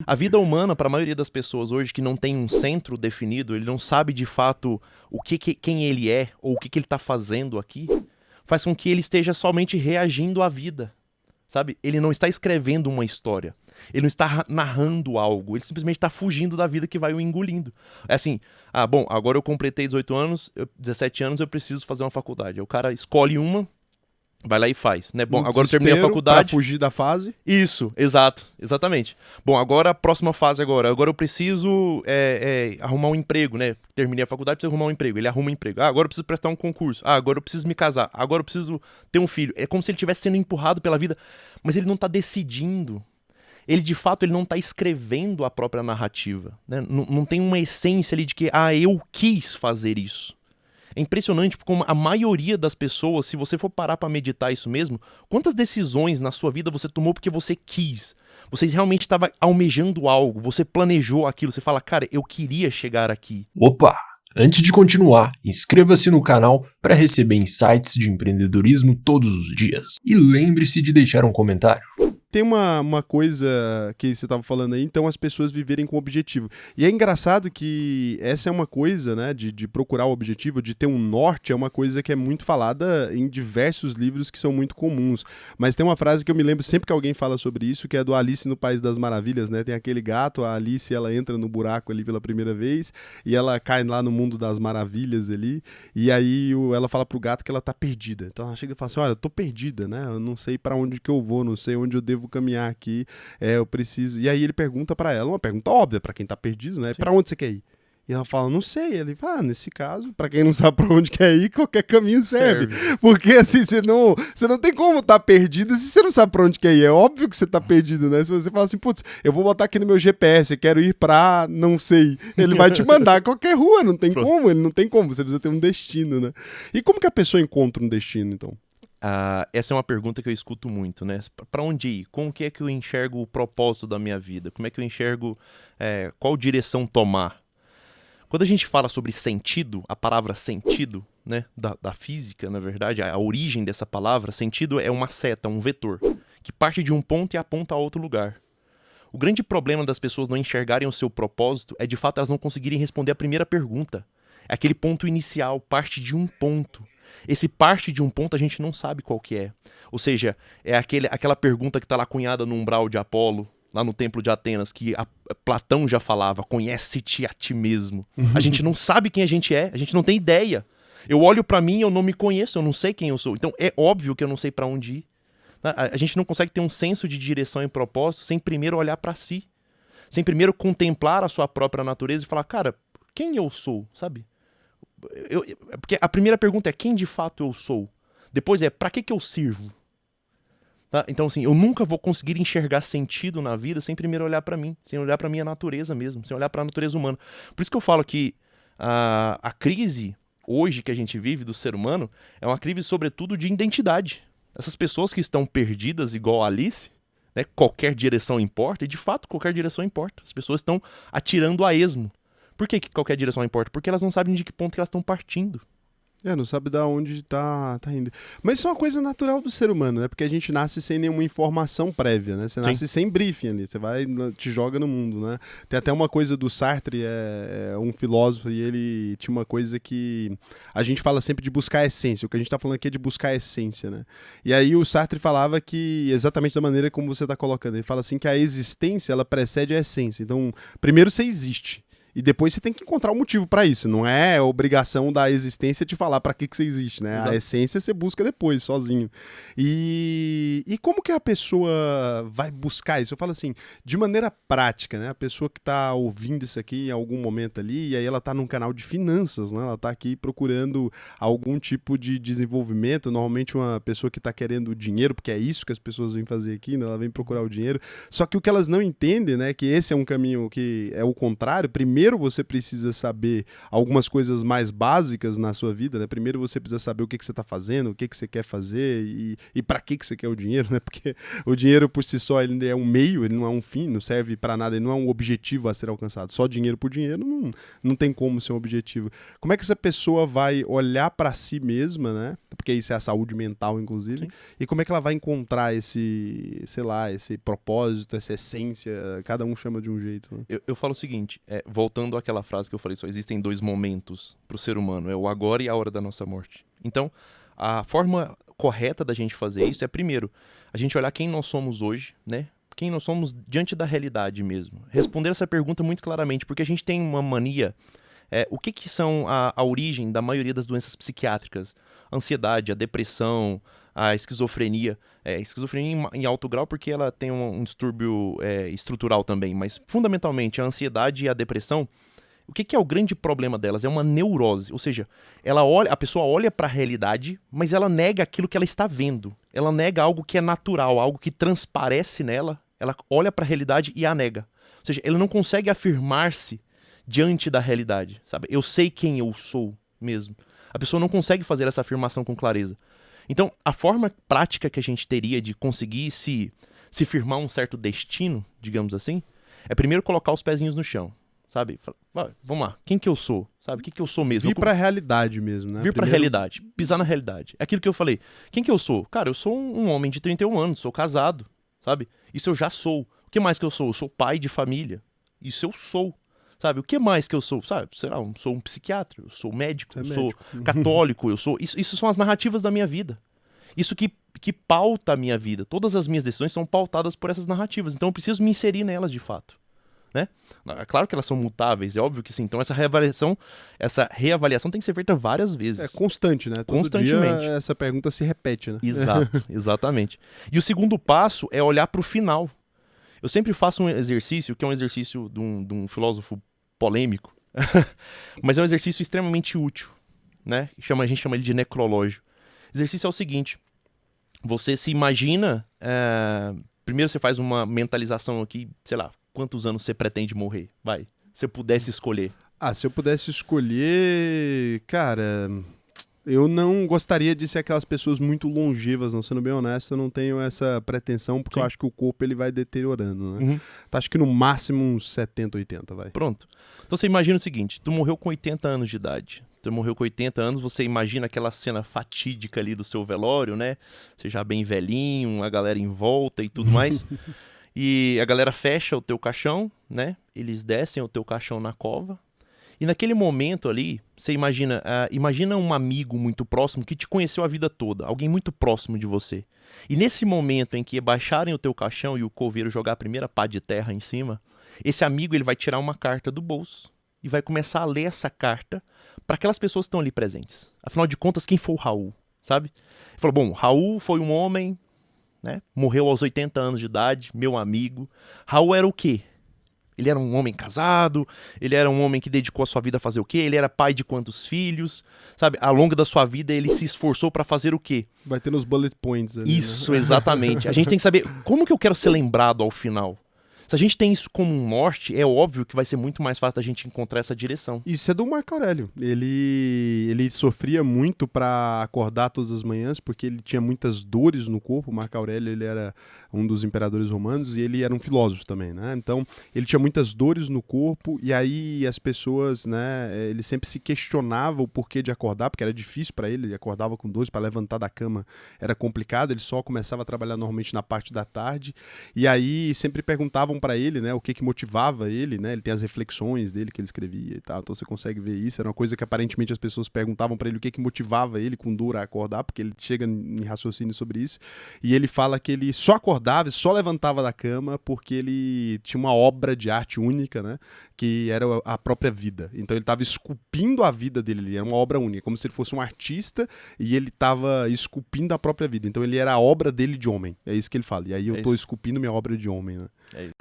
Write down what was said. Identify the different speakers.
Speaker 1: A vida humana, para a maioria das pessoas hoje que não tem um centro definido, ele não sabe de fato quem ele é ou o que ele está fazendo aqui, faz com que ele esteja somente reagindo à vida, sabe? Ele não está escrevendo uma história, ele não está narrando algo, ele simplesmente está fugindo da vida que vai o engolindo. É assim, bom, agora eu completei 18 anos, 17 anos, eu preciso fazer uma faculdade. Aí o cara escolhe uma, vai lá e faz, né? Bom,
Speaker 2: Um
Speaker 1: agora eu terminei a
Speaker 2: desespero
Speaker 1: faculdade.
Speaker 2: pra fugir da fase.
Speaker 1: Isso, exato, exatamente. Bom, agora a próxima fase agora. Agora eu preciso arrumar um emprego, né? Terminei a faculdade, preciso arrumar um emprego. Ele arruma um emprego. Agora eu preciso prestar um concurso. Agora eu preciso me casar. Agora eu preciso ter um filho. É como se ele estivesse sendo empurrado pela vida, mas ele não tá decidindo. Ele, de fato, ele não tá escrevendo a própria narrativa, né? Não tem uma essência ali de que, eu quis fazer isso. É impressionante como a maioria das pessoas, se você for parar pra meditar isso mesmo, quantas decisões na sua vida você tomou porque você quis? Você realmente estava almejando algo, você planejou aquilo, você fala, cara, eu queria chegar aqui.
Speaker 3: Opa! Antes de continuar, inscreva-se no canal para receber insights de empreendedorismo todos os dias. E lembre-se de deixar um comentário.
Speaker 2: Tem uma coisa que você estava falando aí, então as pessoas viverem com objetivo. E é engraçado que essa é uma coisa, né, de procurar o objetivo, de ter um norte, é uma coisa que é muito falada em diversos livros que são muito comuns. Mas tem uma frase que eu me lembro sempre que alguém fala sobre isso, que é do Alice no País das Maravilhas, né? Tem aquele gato, a Alice, ela entra no buraco ali pela primeira vez, e ela cai lá no mundo das maravilhas ali, e aí ela fala pro gato que ela tá perdida. Então ela chega e fala assim, olha, eu tô perdida, né? Eu não sei para onde que eu vou, não sei onde eu devo caminhar aqui, eu preciso... E aí ele pergunta pra ela, uma pergunta óbvia pra quem tá perdido, né?
Speaker 1: Sim.
Speaker 2: Pra onde você quer ir? E ela fala, não sei. Ele fala, nesse caso, pra quem não sabe pra onde quer ir, qualquer caminho serve. Porque assim, você não tem como estar perdido se você não sabe pra onde quer ir. É óbvio que você tá perdido, né? Se você fala assim, putz, eu vou botar aqui no meu GPS, eu quero ir pra não sei. Ele vai te mandar qualquer rua, não tem como, ele não tem como. Você precisa ter um destino, né? E como que a pessoa encontra um destino, então?
Speaker 1: Essa é uma pergunta que eu escuto muito, né? Pra onde ir? Como que é que eu enxergo o propósito da minha vida? Como é que eu enxergo qual direção tomar? Quando a gente fala sobre sentido, a palavra sentido, né, da física, na verdade, a origem dessa palavra, sentido é uma seta, um vetor, que parte de um ponto e aponta a outro lugar. O grande problema das pessoas não enxergarem o seu propósito é, de fato, elas não conseguirem responder a primeira pergunta. É aquele ponto inicial, parte de um ponto. Esse parte de um ponto a gente não sabe qual que é. Ou seja, é aquela pergunta que está lá cunhada no umbral de Apolo, lá no templo de Atenas, que Platão já falava, conhece-te a ti mesmo. A gente não sabe quem a gente não tem ideia. Eu olho pra mim, eu não me conheço, eu não sei quem eu sou. Então é óbvio que eu não sei pra onde ir. A gente não consegue ter um senso de direção e propósito sem primeiro olhar pra si. Sem primeiro contemplar a sua própria natureza e falar, cara, quem eu sou, sabe? Porque a primeira pergunta é quem de fato eu sou. Depois é pra que eu sirvo? Tá? Então, assim, eu nunca vou conseguir enxergar sentido na vida sem primeiro olhar pra mim, sem olhar pra minha natureza mesmo, sem olhar pra natureza humana. Por isso que eu falo que a crise hoje que a gente vive do ser humano é uma crise, sobretudo, de identidade. Essas pessoas que estão perdidas, igual a Alice, né, qualquer direção importa, e de fato qualquer direção importa. As pessoas estão atirando a esmo. Por que qualquer direção importa? Porque elas não sabem de que ponto que elas estão partindo.
Speaker 2: Não sabe da onde tá indo. Mas isso é uma coisa natural do ser humano, né? Porque a gente nasce sem nenhuma informação prévia, né? Você nasce sem briefing ali, você vai, te joga no mundo, né? Tem até uma coisa do Sartre, um filósofo, e ele tinha uma coisa que a gente fala sempre de buscar a essência. O que a gente tá falando aqui é de buscar a essência, né? E aí o Sartre falava que, exatamente da maneira como você tá colocando, ele fala assim que a existência, ela precede a essência. Então, primeiro você existe. E depois você tem que encontrar um motivo para isso. Não é obrigação da existência te falar para que você existe, né? Exato. A essência você busca depois, sozinho. E como que a pessoa vai buscar isso? Eu falo assim, de maneira prática, né? A pessoa que tá ouvindo isso aqui em algum momento ali, e aí ela tá num canal de finanças, né? Ela tá aqui procurando algum tipo de desenvolvimento. Normalmente uma pessoa que tá querendo dinheiro, porque é isso que as pessoas vêm fazer aqui, né? Ela vem procurar o dinheiro. Só que o que elas não entendem, né? Que esse é um caminho que é o contrário. Primeiro primeiro você precisa saber algumas coisas mais básicas na sua vida, né? Primeiro você precisa saber o que você está fazendo, o que você quer fazer e para que você quer o dinheiro, né? Porque o dinheiro por si só ele é um meio, ele não é um fim, não serve para nada, ele não é um objetivo a ser alcançado. Só dinheiro por dinheiro não tem como ser um objetivo. Como é que essa pessoa vai olhar para si mesma, né? Porque isso é a saúde mental, inclusive. Sim. E como é que ela vai encontrar esse, sei lá, esse propósito, essa essência? Cada um chama de um jeito. Né?
Speaker 1: Eu falo o seguinte, voltando àquela frase que eu falei, só existem 2 momentos para o ser humano, é o agora e a hora da nossa morte. Então, a forma correta da gente fazer isso é, primeiro, a gente olhar quem nós somos hoje, né? Quem nós somos diante da realidade mesmo. Responder essa pergunta muito claramente, porque a gente tem uma mania. O que são a origem da maioria das doenças psiquiátricas? A ansiedade, a depressão, a esquizofrenia. Esquizofrenia em alto grau porque ela tem um distúrbio estrutural também, mas fundamentalmente a ansiedade e a depressão, o que é o grande problema delas? É uma neurose, ou seja, a pessoa olha para a realidade, mas ela nega aquilo que ela está vendo. Ela nega algo que é natural, algo que transparece nela, ela olha para a realidade e a nega. Ou seja, ela não consegue afirmar-se diante da realidade, sabe? Eu sei quem eu sou mesmo. A pessoa não consegue fazer essa afirmação com clareza. Então, a forma prática que a gente teria de conseguir se firmar um certo destino, digamos assim, é primeiro colocar os pezinhos no chão, sabe? Vamos lá, quem que eu sou? Sabe? O que eu sou mesmo?
Speaker 2: Vir pra realidade mesmo, né?
Speaker 1: Vir pra realidade, pisar na realidade. É aquilo que eu falei. Quem que eu sou? Cara, eu sou um homem de 31 anos, sou casado, sabe? Isso eu já sou. O que mais que eu sou? Eu sou pai de família. Isso eu sou. Sabe, o que mais que eu sou? Sabe, sei lá, eu sou um psiquiatra, eu sou médico, eu sou católico, eu sou... Isso são as narrativas da minha vida. Isso que pauta a minha vida. Todas as minhas decisões são pautadas por essas narrativas. Então eu preciso me inserir nelas de fato. Né? É claro que elas são mutáveis, é óbvio que sim. Então essa reavaliação tem que ser feita várias vezes.
Speaker 2: É constante, né?
Speaker 1: Constantemente.
Speaker 2: Todo dia essa pergunta se repete, né?
Speaker 1: Exato, exatamente. E o segundo passo é olhar para o final. Eu sempre faço um exercício, que é um exercício de um filósofo polêmico, mas é um exercício extremamente útil, né? A gente chama ele de necrológio. O exercício é o seguinte, você se imagina, primeiro você faz uma mentalização aqui, sei lá, quantos anos você pretende morrer, vai, se eu pudesse escolher.
Speaker 2: Se eu pudesse escolher, cara... Eu não gostaria de ser aquelas pessoas muito longevas, não sendo bem honesto, eu não tenho essa pretensão, porque eu acho que o corpo ele vai deteriorando, né? Então, acho que no máximo uns 70, 80, vai.
Speaker 1: Pronto. Então você imagina o seguinte, tu morreu com 80 anos de idade. Tu morreu com 80 anos, você imagina aquela cena fatídica ali do seu velório, né? Você já bem velhinho, a galera em volta e tudo mais. E a galera fecha o teu caixão, né? Eles descem o teu caixão na cova. E naquele momento ali, você imagina um amigo muito próximo que te conheceu a vida toda, alguém muito próximo de você. E nesse momento em que baixarem o teu caixão e o coveiro jogar a primeira pá de terra em cima, esse amigo ele vai tirar uma carta do bolso e vai começar a ler essa carta para aquelas pessoas que estão ali presentes. Afinal de contas, quem foi o Raul, sabe? Ele falou, bom, Raul foi um homem, né? Morreu aos 80 anos de idade, meu amigo. Raul era o quê? Ele era um homem casado, ele era um homem que dedicou a sua vida a fazer o quê? Ele era pai de quantos filhos, sabe? Ao longo da sua vida ele se esforçou para fazer o quê?
Speaker 2: Vai ter nos bullet points ali,
Speaker 1: Isso,
Speaker 2: né?
Speaker 1: exatamente. A gente tem que saber como que eu quero ser lembrado ao final. Se a gente tem isso como um norte, é óbvio que vai ser muito mais fácil da gente encontrar essa direção.
Speaker 2: Isso é do Marco Aurélio. Ele sofria muito para acordar todas as manhãs, porque ele tinha muitas dores no corpo. O Marco Aurélio ele era um dos imperadores romanos e ele era um filósofo também, né? Então, ele tinha muitas dores no corpo e aí as pessoas, né? Ele sempre se questionava o porquê de acordar, porque era difícil para ele. Ele acordava com dores, para levantar da cama era complicado. Ele só começava a trabalhar normalmente na parte da tarde. E aí sempre perguntavam para ele, né, o que motivava ele, né? Ele tem as reflexões dele que ele escrevia e tal, então você consegue ver isso. Era uma coisa que aparentemente as pessoas perguntavam para ele o que motivava ele com dor a acordar, porque ele chega em raciocínio sobre isso, e ele fala que ele só acordava e só levantava da cama porque ele tinha uma obra de arte única, né, que era a própria vida. Então ele estava esculpindo a vida dele, ele era uma obra única, como se ele fosse um artista e ele estava esculpindo a própria vida. Então ele era a obra dele de homem, é isso que ele fala. E aí eu tô esculpindo minha obra de homem, né?
Speaker 1: É isso.